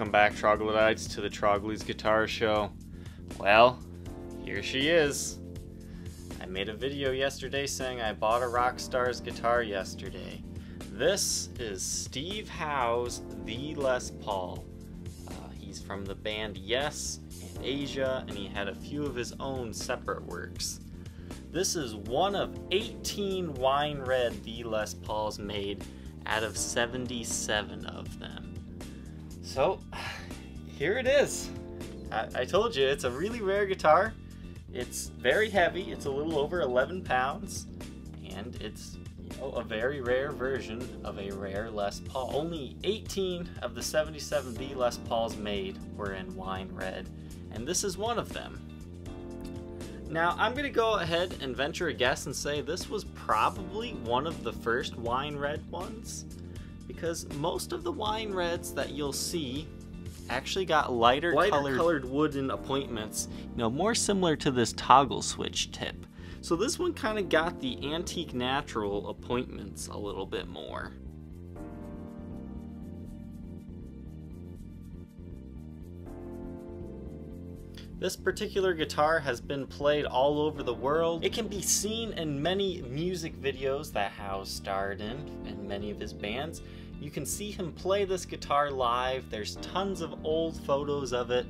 Welcome back, Troglodytes, to the Trogly's Guitar Show. Well, here she is. I made a video yesterday saying I bought a Rockstar's guitar yesterday. This is Steve Howe's The Les Paul. He's from the band Yes and Asia, and he had a few of his own separate works. This is one of 18 wine red The Les Pauls made out of 77 of them. So, here it is. I told you, it's a really rare guitar. It's very heavy, it's a little over 11 pounds, and it's a very rare version of a rare Les Paul. Only 18 of the 77 The Les Pauls made were in wine red, and this is one of them. Now, I'm going to go ahead and venture a guess and say this was probably one of the first wine red ones, because most of the wine reds that you'll see actually got lighter colored wooden appointments, more similar to this toggle switch tip. So this one kind of got the antique natural appointments a little bit more. This particular guitar has been played all over the world. It can be seen in many music videos that Howe starred in many of his bands. You can see him play this guitar live. There's tons of old photos of it,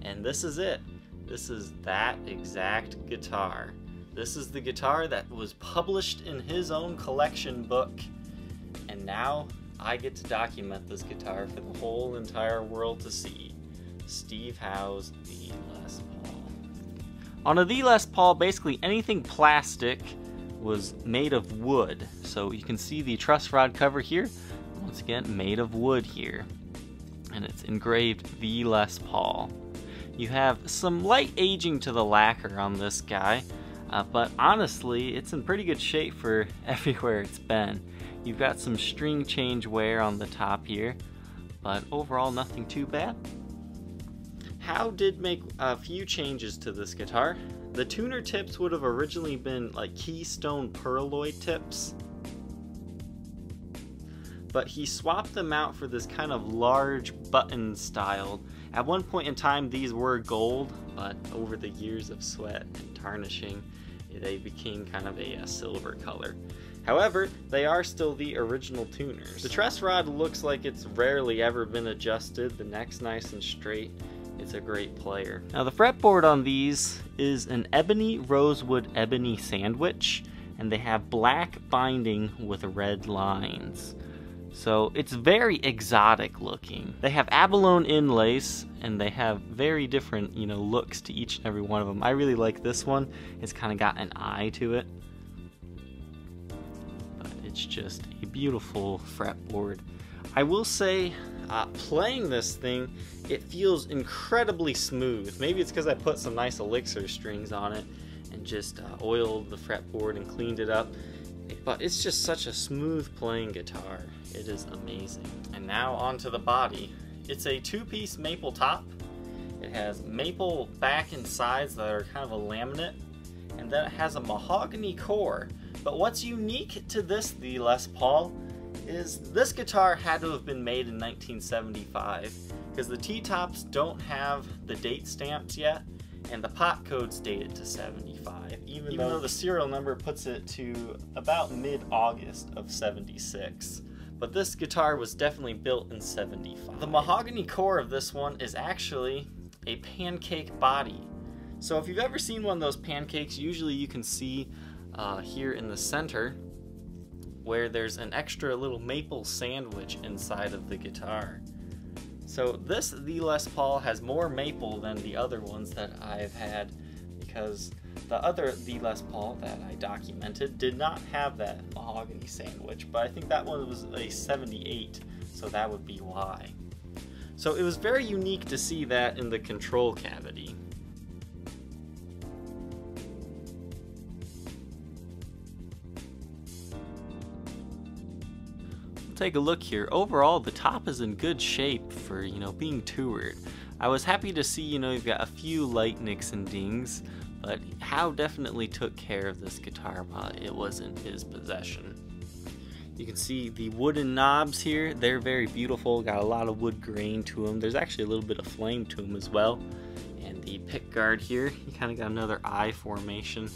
and this is it. This is that exact guitar. This is the guitar that was published in his own collection book, and now I get to document this guitar for the whole entire world to see. Steve Howe's The Les Paul. On a The Les Paul, basically anything plastic was made of wood. So you can see the truss rod cover here, once again made of wood here, and it's engraved The Les Paul. You have some light aging to the lacquer on this guy, but honestly it's in pretty good shape for everywhere it's been. You've got some string change wear on the top here, but overall nothing too bad. Howe did make a few changes to this guitar. The tuner tips would have originally been like keystone pearloid tips, but he swapped them out for this kind of large button style. At one point in time these were gold, but over the years of sweat and tarnishing they became kind of a silver color. However, they are still the original tuners. The truss rod looks like it's rarely ever been adjusted. The neck's nice and straight. It's a great player. Now the fretboard on these is an ebony rosewood ebony sandwich, and they have black binding with red lines. So it's very exotic looking. They have abalone inlays, and they have very different, looks to each and every one of them. I really like this one. It's kind of got an eye to it. But it's just a beautiful fretboard. I will say, playing this thing, it feels incredibly smooth. Maybe it's because I put some nice elixir strings on it and just oiled the fretboard and cleaned it up. But it's just such a smooth playing guitar. It is amazing. And now onto the body. It's a two-piece maple top. It has maple back and sides that are kind of a laminate, and then it has a mahogany core. But what's unique to this The Les Paul is this guitar had to have been made in 1975, because the T-tops don't have the date stamps yet, and the pot code's dated to 75, even though the serial number puts it to about mid-August of 76. But this guitar was definitely built in 75. The mahogany core of this one is actually a pancake body. So if you've ever seen one of those pancakes, usually you can see here in the center where there's an extra little maple sandwich inside of the guitar. So this The Les Paul has more maple than the other ones that I've had, because the other The Les Paul that I documented did not have that mahogany sandwich, but I think that one was a 78, so that would be why. So it was very unique to see that in the control cavity. Take a look here. Overall, the top is in good shape for, being toured. I was happy to see, you've got a few light nicks and dings, but Howe definitely took care of this guitar while it was in his possession. You can see the wooden knobs here. They're very beautiful, got a lot of wood grain to them. There's actually a little bit of flame to them as well. And the pick guard here, you kind of got another eye formation.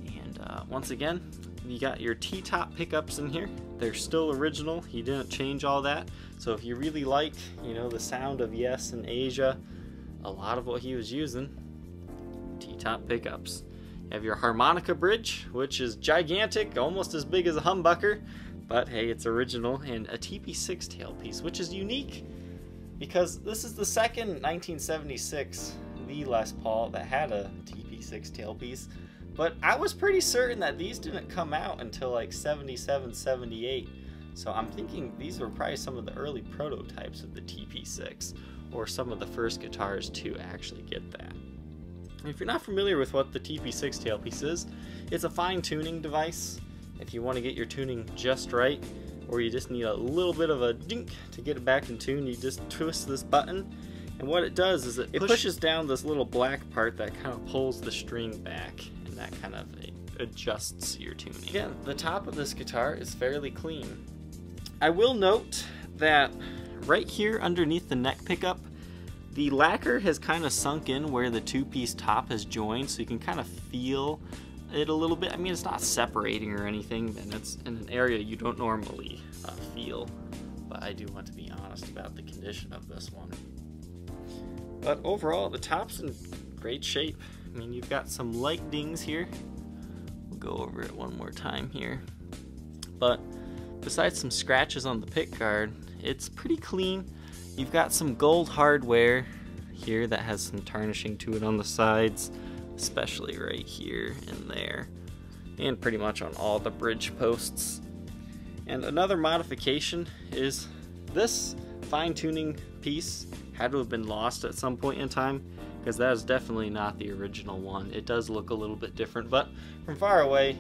And once again, you got your T-top pickups in here. They're still original. He didn't change all that. So if you really like, you know, the sound of Yes and Asia, a lot of what he was using, T-top pickups. You have your harmonica bridge, which is gigantic, almost as big as a humbucker, but hey, it's original, and a TP6 tailpiece, which is unique because this is the second 1976 V Les Paul that had a TP6 tailpiece, but I was pretty certain that these didn't come out until like 77, 78, so I'm thinking these were probably some of the early prototypes of the TP6, or some of the first guitars to actually get that. If you're not familiar with what the TP6 tailpiece is, it's a fine tuning device. If you want to get your tuning just right, or you just need a little bit of a dink to get it back in tune, you just twist this button, and what it does is it pushes down this little black part that kind of pulls the string back, and that kind of adjusts your tuning. Again, the top of this guitar is fairly clean. I will note that right here underneath the neck pickup, the lacquer has kind of sunk in where the two-piece top has joined, so you can kind of feel it a little bit. I mean, it's not separating or anything, and it's in an area you don't normally feel, but I do want to be honest about the condition of this one. But overall, the top's in great shape. I mean, you've got some light dings here. We'll go over it one more time here. But besides some scratches on the pick guard, it's pretty clean. You've got some gold hardware here that has some tarnishing to it on the sides, especially right here and there, and pretty much on all the bridge posts. And another modification is this fine-tuning piece had to have been lost at some point in time, because that is definitely not the original one. It does look a little bit different, but from far away,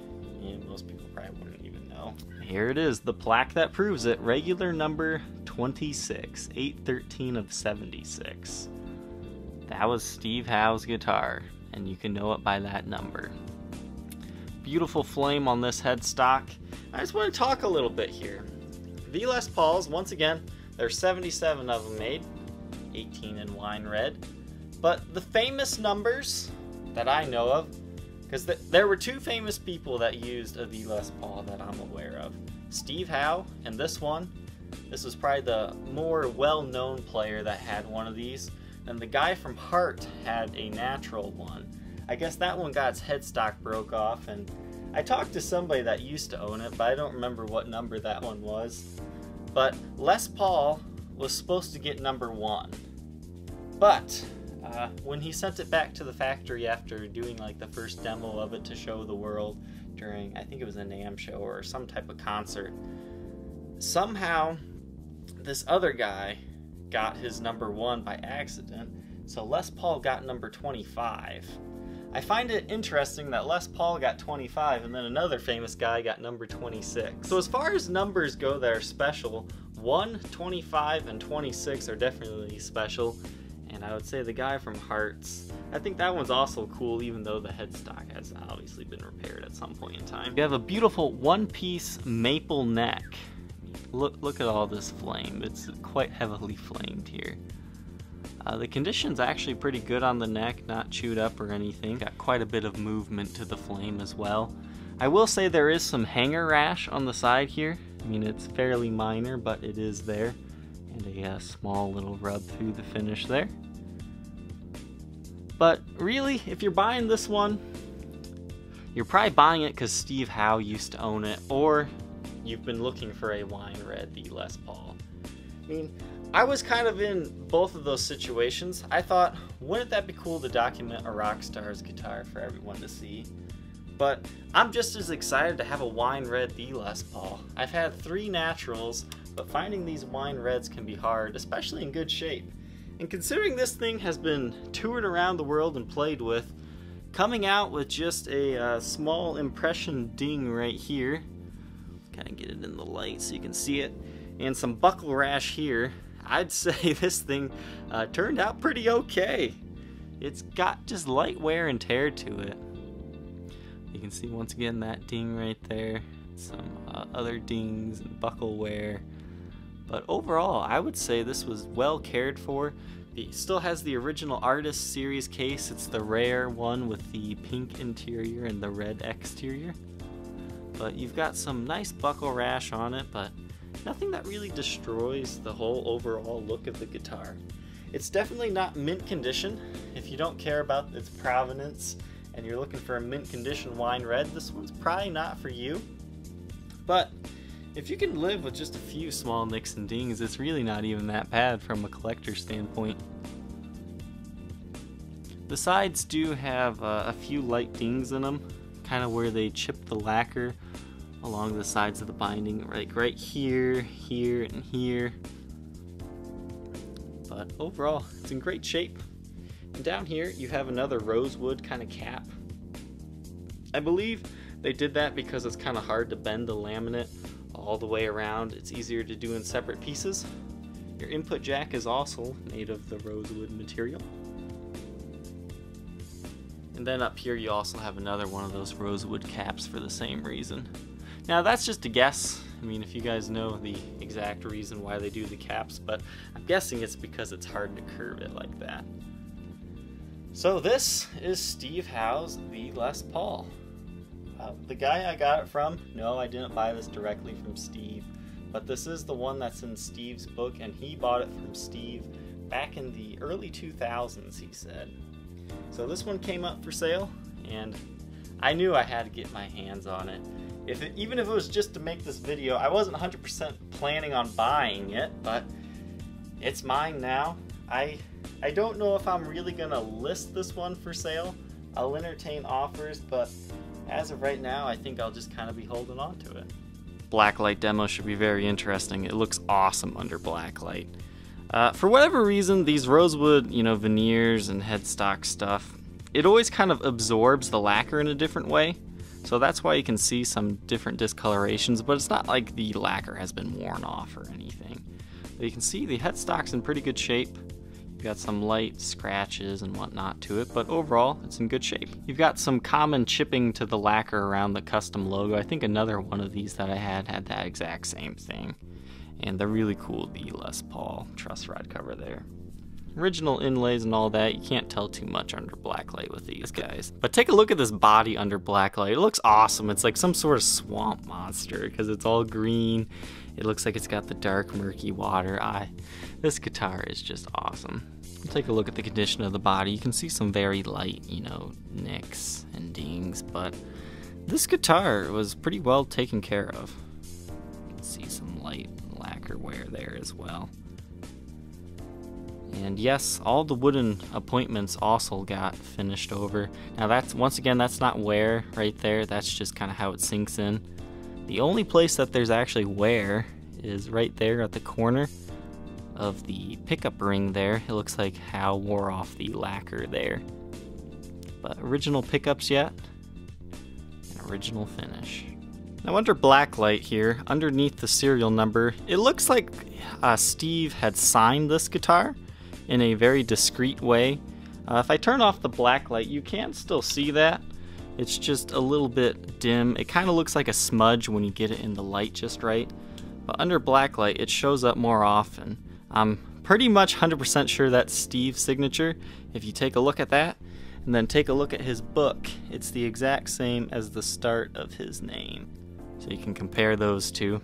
most people probably wouldn't even know. Here it is, the plaque that proves it, regular number 26, 813 of 76. That was Steve Howe's guitar, and you can know it by that number. Beautiful flame on this headstock. I just want to talk a little bit here. V Les Pauls, once again, there's 77 of them made, 18 in wine red. But the famous numbers that I know of, because there were two famous people that used a V Les Paul that I'm aware of. Steve Howe and this one. This was probably the more well-known player that had one of these. And the guy from Heart had a natural one. I guess that one got its headstock broke off, and I talked to somebody that used to own it, but I don't remember what number that one was. But Les Paul was supposed to get number 1. But when he sent it back to the factory after doing like the first demo of it to show the world during, I think it was a NAMM show or some type of concert, somehow this other guy got his number 1 by accident, so Les Paul got number 25. I find it interesting that Les Paul got 25 and then another famous guy got number 26. So as far as numbers go that are special, 1, 25, and 26 are definitely special, and I would say the guy from Hearts, I think that one's also cool, even though the headstock has obviously been repaired at some point in time. You have a beautiful one-piece maple neck. Look at all this flame. It's quite heavily flamed here. The condition's actually pretty good on the neck, not chewed up or anything. Got quite a bit of movement to the flame as well. I will say there is some hanger rash on the side here. I mean, it's fairly minor, but it is there. And a small little rub through the finish there. But really, if you're buying this one, you're probably buying it because Steve Howe used to own it, or you've been looking for a wine red V Les Paul. I mean, I was kind of in both of those situations. I thought, wouldn't that be cool to document a rock star's guitar for everyone to see? But I'm just as excited to have a wine red V Les Paul. I've had 3 naturals, but finding these wine reds can be hard, especially in good shape. And considering this thing has been toured around the world and played with, coming out with just a small impression ding right here, kind of get it in the light so you can see it, and some buckle rash here, I'd say this thing turned out pretty okay. It's got just light wear and tear to it. You can see once again that ding right there. some other dings and buckle wear. But overall, I would say this was well cared for. It still has the original Artist Series case. It's the rare one with the pink interior and the red exterior. But you've got some nice buckle rash on it, but nothing that really destroys the whole overall look of the guitar. It's definitely not mint condition. If you don't care about its provenance and you're looking for a mint condition wine red, this one's probably not for you. But if you can live with just a few small nicks and dings, it's really not even that bad from a collector standpoint. The sides do have a few light dings in them, kind of where they chip the lacquer along the sides of the binding, like right here, here, and here. But overall, it's in great shape. And down here, you have another rosewood kind of cap. I believe they did that because it's kind of hard to bend the laminate all the way around. It's easier to do in separate pieces. Your input jack is also made of the rosewood material. And then up here you also have another one of those rosewood caps for the same reason. Now that's just a guess. I mean, if you guys know the exact reason why they do the caps, but I'm guessing it's because it's hard to curve it like that. So this is Steve Howe's The Les Paul. The guy I got it from, no, I didn't buy this directly from Steve, but this is the one that's in Steve's book, and he bought it from Steve back in the early 2000s, he said. So this one came up for sale, and I knew I had to get my hands on it. Even if it was just to make this video, I wasn't 100% planning on buying it, but it's mine now. I don't know if I'm really gonna list this one for sale. I'll entertain offers, but as of right now, I think I'll just kind of be holding on to it. Blacklight demo should be very interesting. It looks awesome under blacklight. For whatever reason, these rosewood, veneers and headstock stuff, it always kind of absorbs the lacquer in a different way. So that's why you can see some different discolorations, but it's not like the lacquer has been worn off or anything. But you can see the headstock's in pretty good shape. You've got some light scratches and whatnot to it, but overall, it's in good shape. You've got some common chipping to the lacquer around the custom logo. I think another one of these that I had that exact same thing. And the really cool The Les Paul truss rod cover there. Original inlays and all that, you can't tell too much under blacklight with these guys. But take a look at this body under blacklight. It looks awesome. It's like some sort of swamp monster because it's all green. It looks like it's got the dark, murky water. This guitar is just awesome. Take a look at the condition of the body. You can see some very light, nicks and dings, but this guitar was pretty well taken care of. You can see some light lacquer wear there as well. And yes, all the wooden appointments also got finished over. Now that's not wear right there. That's just kind of how it sinks in. The only place that there's actually wear is right there at the corner of the pickup ring there. It looks like Howe wore off the lacquer there. But original pickups yet, and original finish. Now under blacklight here, underneath the serial number, it looks like Steve had signed this guitar in a very discreet way. If I turn off the blacklight, you can still see that. It's just a little bit dim. It kind of looks like a smudge when you get it in the light just right. But under blacklight, it shows up more often. I'm pretty much 100% sure that's Steve's signature. If you take a look at that, and then take a look at his book, it's the exact same as the start of his name. So you can compare those two.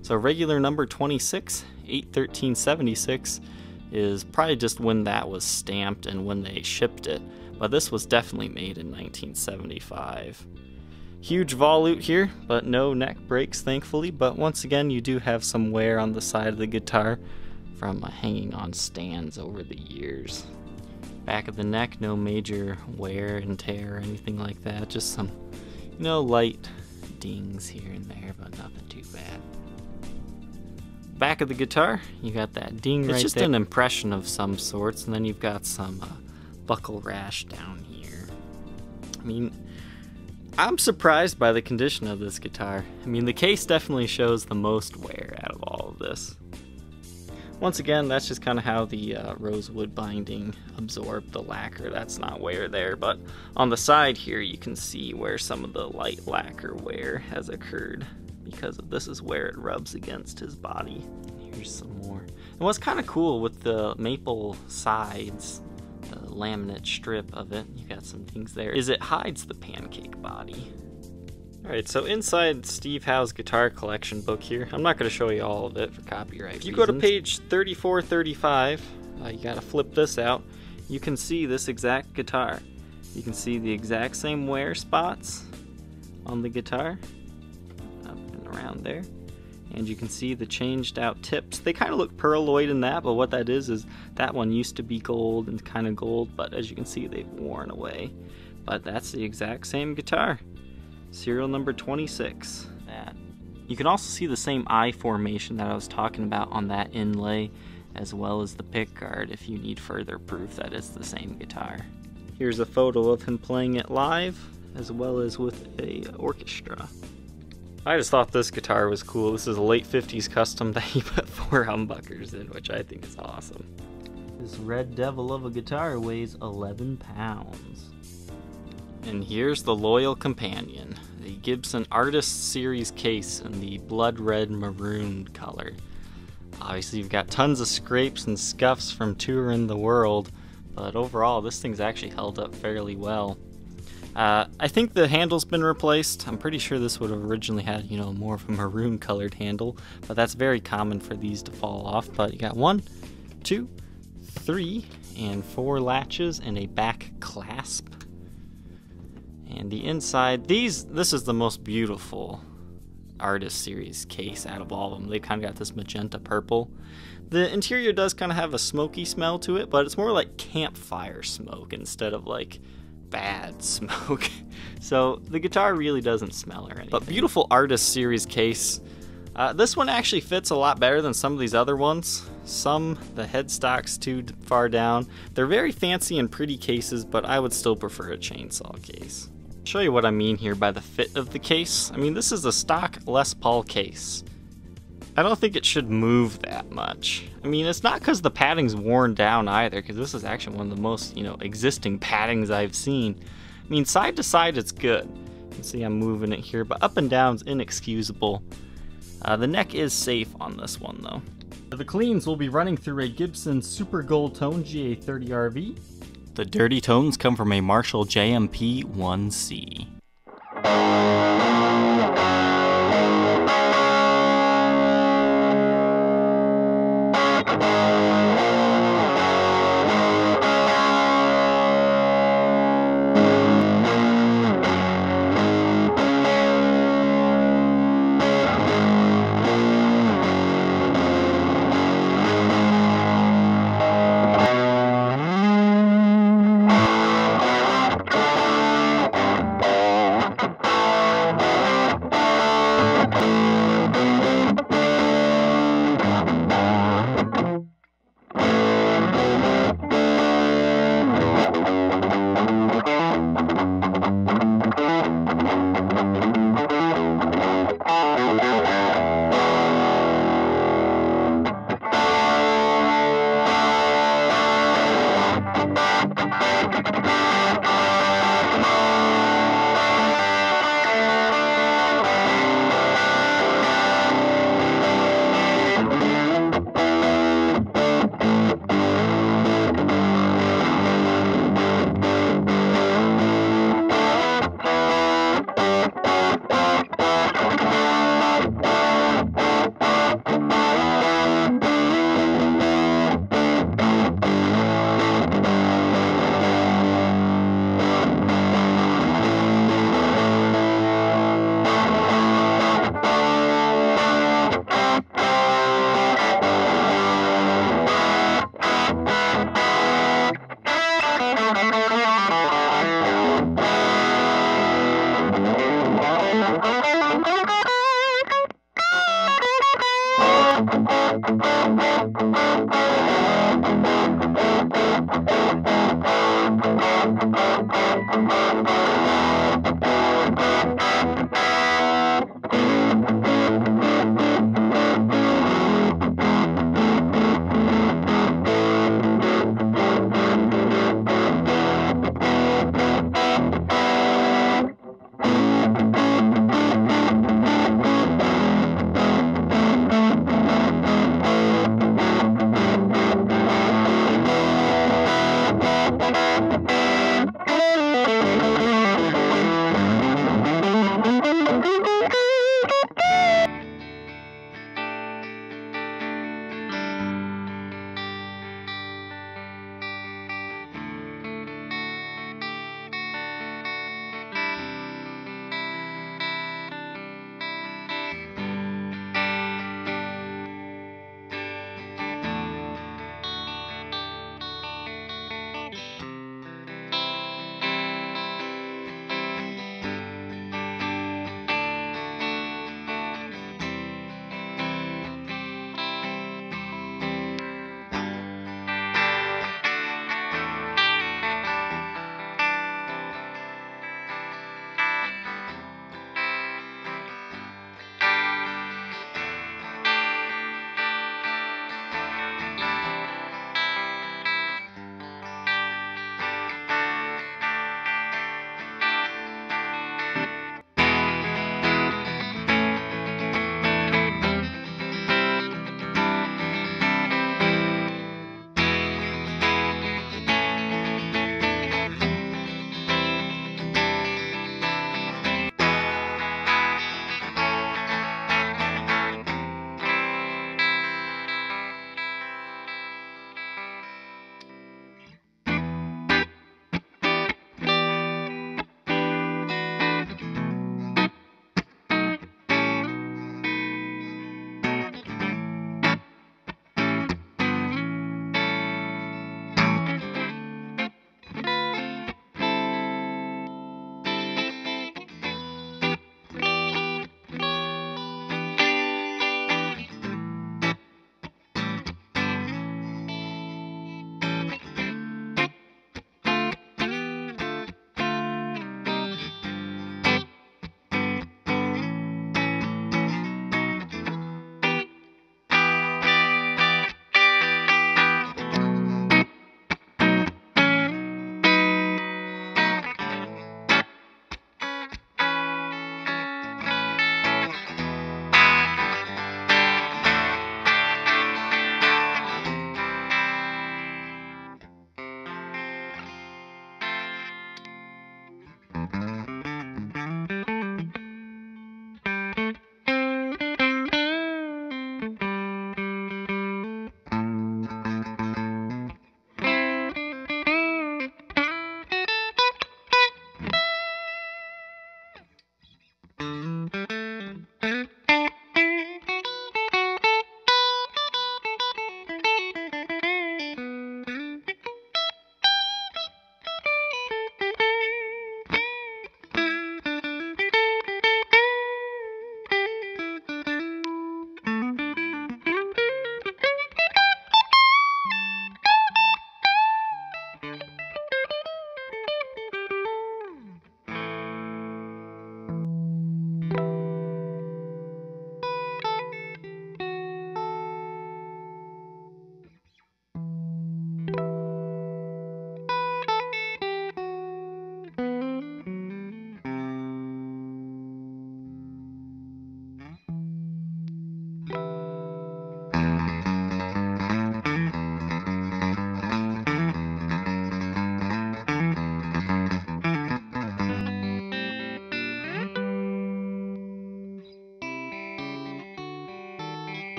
So regular number 26, 8/13/76, is probably just when that was stamped and when they shipped it. But this was definitely made in 1975. Huge volute here, but no neck breaks thankfully. But once again, you do have some wear on the side of the guitar from hanging on stands over the years. Back of the neck, no major wear and tear or anything like that. Just some, light dings here and there, but nothing too bad. Back of the guitar, you got that ding right there. It's just an impression of some sorts, and then you've got some buckle rash down here. I mean, I'm surprised by the condition of this guitar. I mean, the case definitely shows the most wear out of all of this. Once again, that's just kind of how the rosewood binding absorbed the lacquer. That's not wear there, but on the side here you can see where some of the light lacquer wear has occurred. because this is where it rubs against his body. Here's some more. And what's kind of cool with the maple sides, the laminate strip of it, you got some things there, is it hides the pancake body. Alright, so inside Steve Howe's guitar collection book here, I'm not going to show you all of it for copyright reasons. If you go to page 3435, you got to flip this out, you can see this exact guitar. You can see the exact same wear spots on the guitar, up and around there. And you can see the changed out tips. They kind of look pearloid in that, but what that is that one used to be gold and kind of gold, but as you can see, they've worn away. But that's the exact same guitar. Serial number 26. You can also see the same eye formation that I was talking about on that inlay, as well as the pick guard if you need further proof that it's the same guitar. Here's a photo of him playing it live, as well as with a orchestra. I just thought this guitar was cool. This is a late 50s custom that he put 4 humbuckers in, which I think is awesome. This red devil of a guitar weighs 11 pounds. And here's the loyal companion, the Gibson Artist Series case in the blood red maroon color. Obviously you've got tons of scrapes and scuffs from touring the world, but overall this thing's actually held up fairly well. I think the handle's been replaced. I'm pretty sure this would have originally had, you know, more of a maroon colored handle, but that's very common for these to fall off. But you got 1, 2, 3, and 4 latches and a back clasp. And the inside, this is the most beautiful Artist Series case out of all of them. They kind of got this magenta purple. The interior does kind of have a smoky smell to it, but it's more like campfire smoke instead of like bad smoke. So the guitar really doesn't smell or anything. But beautiful Artist Series case. This one actually fits a lot better than some of these other ones. The headstock's too far down. They're very fancy and pretty cases, but I would still prefer a chainsaw case. I'll show you what I mean here by the fit of the case. I mean, this is a stock Les Paul case. I don't think it should move that much. I mean, it's not because the padding's worn down either, because this is actually one of the most, existing paddings I've seen. I mean, side to side it's good. You can see I'm moving it here, but up and down's inexcusable. The neck is safe on this one, though. The cleans will be running through a Gibson Super Gold Tone GA30RV. The dirty tones come from a Marshall JMP 1C.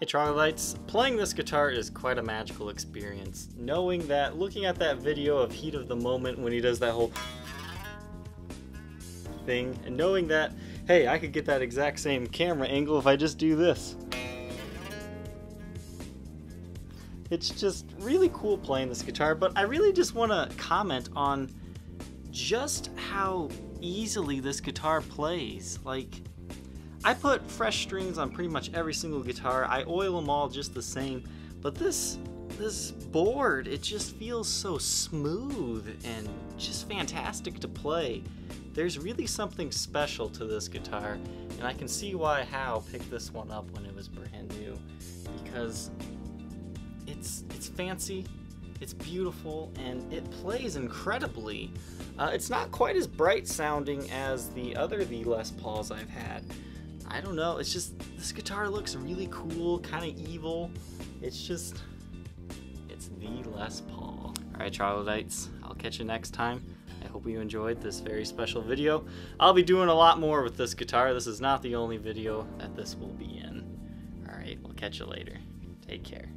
Hey Troglodytes, playing this guitar is quite a magical experience. Knowing that, looking at that video of Heat of the Moment when he does that whole thing, and knowing that, hey, I could get that exact same camera angle if I just do this. It's just really cool playing this guitar, but I really just want to comment on just how easily this guitar plays. Like, I put fresh strings on pretty much every single guitar. I oil them all just the same, but this board, it just feels so smooth and just fantastic to play. There's really something special to this guitar, and I can see why Howe picked this one up when it was brand new, because it's fancy, it's beautiful, and it plays incredibly. It's not quite as bright sounding as the Les Pauls I've had. I don't know, it's just, this guitar looks really cool, kind of evil. It's the Les Paul. Alright Troglodytes, I'll catch you next time. I hope you enjoyed this very special video. I'll be doing a lot more with this guitar. This is not the only video that this will be in. Alright, we'll catch you later. Take care.